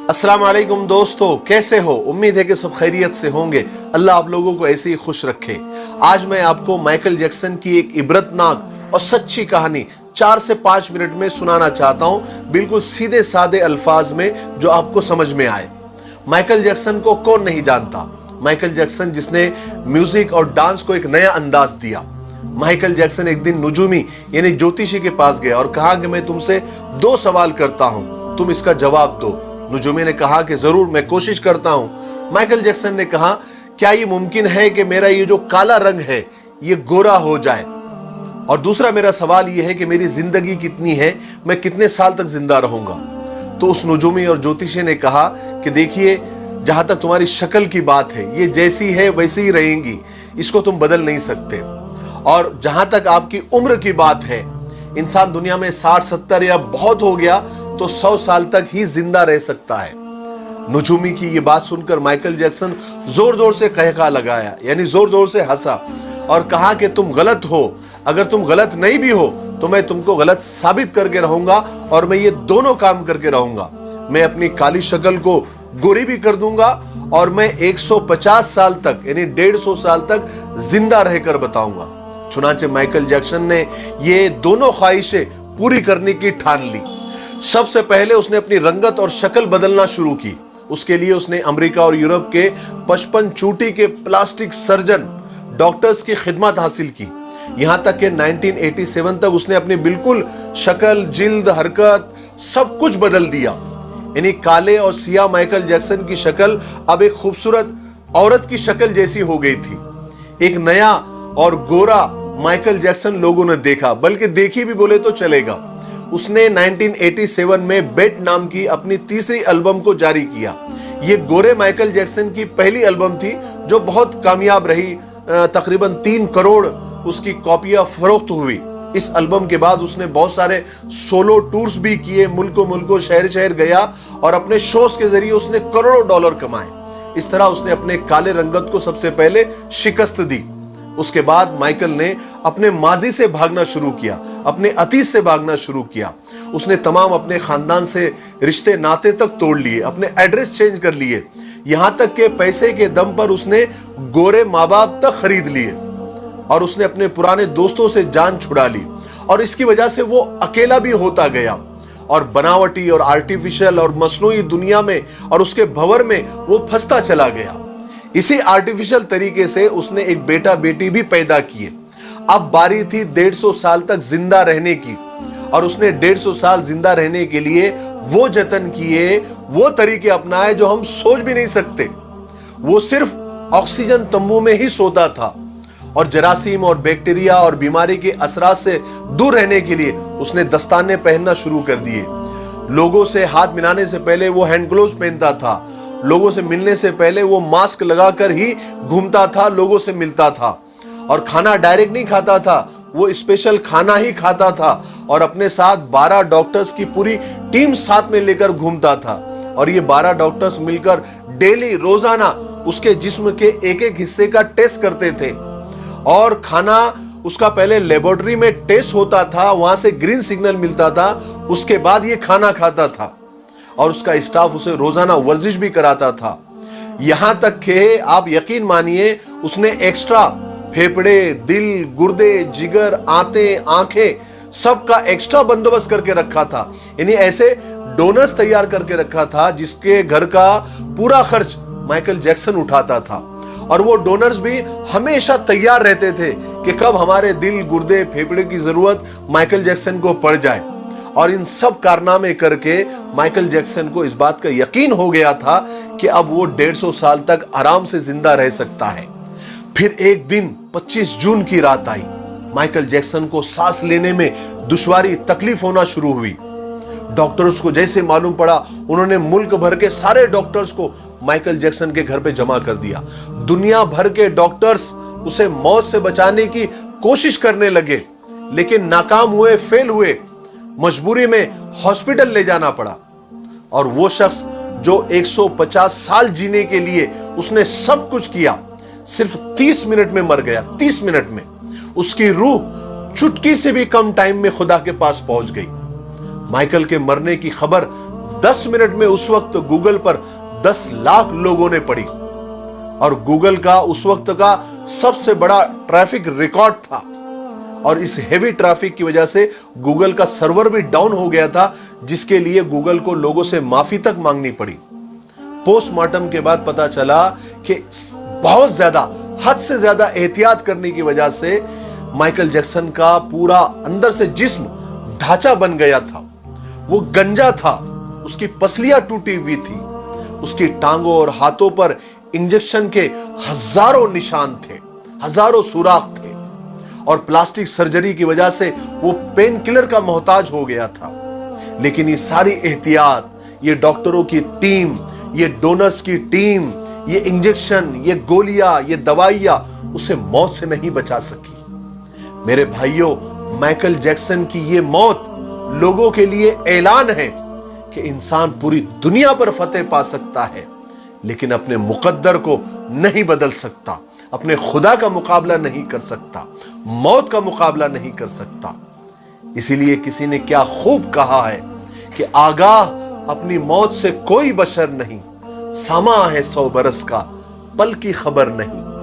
अस्सलाम वालेकुम दोस्तों, कैसे हो? उम्मीद है कि सब खैरियत से होंगे। अल्लाह आप लोगों को ऐसे ही खुश रखे। आज मैं आपको माइकल जैक्सन की एक इबरतनाक और सच्ची कहानी 4 से 5 मिनट में सुनाना चाहता हूं, बिल्कुल सीधे सादे अल्फाज में जो आपको समझ में आए। माइकल जैक्सन को कौन नहीं जानता? माइकल जैक्सन जिसने म्यूजिक और डांस को एक नया अंदाज दिया। माइकल जैक्सन एक दिन नुजूमी यानी ज्योतिषी के पास गया और कहा कि मैं तुमसे 2 सवाल करता हूं, तुम इसका जवाब दो। नुजूमी ने कहा कि जरूर, मैं कोशिश करता हूं। माइकल जैक्सन ने कहा, क्या ये मुमकिन है कि मेरा ये जो काला रंग है ये गोरा हो जाए? और दूसरा मेरा सवाल ये है कि मेरी जिंदगी कितनी है, मैं कितने साल तक जिंदा रहूंगा? तो उस नुजूमी और ज्योतिषी ने कहा कि देखिए, जहां तक तुम्हारी शक्ल की बात है, ये जैसी है वैसी ही रहेंगी, इसको तुम बदल नहीं सकते। और जहां तक आपकी उम्र की बात है, इंसान दुनिया में 60-70 या बहुत हो गया तो 100 साल तक ही जिंदा रह सकता है। नुजूमी की ये बात सुनकर माइकल जैक्सन जोर जोर से कहका लगाया, यानी जोर जोर से हंसा और कहा कि तुम गलत हो। अगर तुम गलत नहीं भी हो तो मैं तुमको गलत साबित करके रहूंगा, और मैं ये दोनों काम करके रहूंगा। मैं अपनी काली शक्ल को गोरी भी कर दूंगा और मैं 150 साल तक यानी 150 साल तक जिंदा रहकर बताऊंगा। चुनाचे माइकल जैक्सन ने ये दोनों ख्वाहिशें पूरी करने की ठान ली। सबसे पहले उसने अपनी रंगत और शक्ल बदलना शुरू की। उसके लिए उसने अमेरिका और यूरोप के 55 चोटी के प्लास्टिक सर्जन डॉक्टर्स की खिदमत हासिल की। यहां तक कि 1987 तक उसने अपनी बिल्कुल शक्ल, जिल्द, हरकत सब कुछ बदल दिया। यानी काले और सियाह माइकल जैक्सन की शक्ल अब एक खूबसूरत औरत की शक्ल जैसी हो गई थी। एक नया और गोरा माइकल जैक्सन लोगों ने देखा, बल्कि देखी भी बोले तो चलेगा। उसने 1987 में बेट नाम की अपनी तीसरी एल्बम को जारी किया। यह गोरे माइकल जैक्सन की पहली एल्बम थी जो बहुत कामयाब रही। तकरीबन 3 करोड़ उसकी कॉपियां फरोख्त हुई। इस एल्बम के बाद उसने बहुत सारे सोलो टूर्स भी किए, मुल्कों शहर शहर गया और अपने शोज के जरिए उसने करोड़ों डॉलर कमाए। इस तरह उसने अपने काले रंगत को सबसे पहले शिकस्त दी। उसके बाद माइकल ने अपने माजी से भागना शुरू किया, अपने अतीत से भागना शुरू किया। उसने तमाम अपने खानदान से रिश्ते नाते तक तोड़ लिए, अपने एड्रेस चेंज कर लिए, यहां तक के पैसे के दम पर उसने गोरे माँ बाप तक खरीद लिए और उसने अपने पुराने दोस्तों से जान छुड़ा ली। और इसकी वजह से वो अकेला भी होता गया और बनावटी और आर्टिफिशियल और मसनूई दुनिया में और उसके भंवर में वो फंसता चला गया। इसी आर्टिफिशियल तरीके से उसने एक बेटा बेटी भी पैदा किए। अब बारी थी 150 साल तक जिंदा रहने की, और उसने 150 साल जिंदा रहने के लिए वो जतन किए, वो तरीके अपनाए जो हम सोच भी नहीं सकते। वो सिर्फ ऑक्सीजन तंबू में ही सोता था और जरासीम और बैक्टीरिया और बीमारी के असरात से दूर रहने के लिए उसने दस्ताने पहनना शुरू कर दिए। लोगों से हाथ मिलाने से पहले वो हैंड ग्लोव्स पहनता था। लोगों से मिलने से पहले वो मास्क लगाकर ही घूमता था, लोगों से मिलता था। और खाना डायरेक्ट नहीं खाता था, वो स्पेशल खाना ही खाता था। और अपने साथ 12 डॉक्टर्स की पूरी टीम साथ में लेकर घूमता था। और ये 12 डॉक्टर्स मिलकर डेली रोजाना उसके जिस्म के एक एक हिस्से का टेस्ट करते थे। और खाना उसका पहले लेबोरेटरी में टेस्ट होता था, वहां से ग्रीन सिग्नल मिलता था, उसके बाद ये खाना खाता था। और उसका स्टाफ उसे रोजाना वर्जिश भी कराता था। यहां तक कि आप यकीन मानिए, उसने एक्स्ट्रा फेफड़े, दिल, गुर्दे, जिगर, आंखें सबका एक्स्ट्रा बंदोबस्त करके रखा था। यानी ऐसे डोनर्स तैयार करके रखा था जिसके घर का पूरा खर्च माइकल जैक्सन उठाता था। और वो डोनर्स भी हमेशा तैयार रहते थे कि कब हमारे दिल, गुर्दे, फेफड़े की जरूरत माइकल जैक्सन को पड़ जाए। और इन सब कारनामे करके माइकल जैक्सन को इस बात का यकीन हो गया था कि अब वो 150 साल तक आराम से जिंदा रह सकता है। फिर एक दिन 25 जून की रात आई। माइकल जैक्सन को सांस लेने में दुश्वारी, तकलीफ होना शुरू हुई। डॉक्टर्स को जैसे मालूम पड़ा, उन्होंने मुल्क भर के सारे डॉक्टर्स को माइकल जैक्सन के घर पे जमा कर दिया। दुनिया भर के डॉक्टर्स उसे मौत से बचाने की कोशिश करने लगे, लेकिन नाकाम हुए, फेल हुए। मजबूरी में हॉस्पिटल ले जाना पड़ा। और वो शख्स जो 150 साल जीने के लिए उसने सब कुछ किया, सिर्फ 30 मिनट में मर गया। 30 मिनट में उसकी रूह चुटकी से भी कम टाइम में खुदा के पास पहुंच गई। माइकल के मरने की खबर 10 मिनट में उस वक्त गूगल पर 10 लाख लोगों ने पढ़ी और गूगल का उस वक्त का सबसे बड़ा ट्रैफिक रिकॉर्ड था। और इस हेवी ट्रैफिक की वजह से गूगल का सर्वर भी डाउन हो गया था, जिसके लिए गूगल को लोगों से माफी तक मांगनी पड़ी। पोस्टमार्टम के बाद पता चला कि बहुत ज्यादा, हद से ज्यादा एहतियात करने की वजह से माइकल जैक्सन का पूरा अंदर से जिस्म ढांचा बन गया था। वो गंजा था, उसकी पसलियां टूटी हुई थी, उसकी टांगों और हाथों पर इंजेक्शन के हजारों निशान थे, हजारों सुराख थे और प्लास्टिक सर्जरी की वजह से वो पेन किलर का मोहताज हो गया था। लेकिन ये सारी एहतियात, ये डॉक्टरों की टीम, ये डोनर्स की टीम, ये इंजेक्शन, ये गोलियां, ये दवाइयां उसे मौत से नहीं बचा सकी। मेरे भाइयों, माइकल जैक्सन की ये मौत लोगों के लिए ऐलान है कि इंसान पूरी दुनिया पर फतेह पा सकता है, लेकिन अपने मुकद्दर को नहीं बदल सकता, अपने खुदा का मुकाबला नहीं कर सकता, मौत का मुकाबला नहीं कर सकता। इसीलिए किसी ने क्या खूब कहा है कि आगाह अपनी मौत से कोई बशर नहीं, सामा है 100 बरस का, पल की खबर नहीं।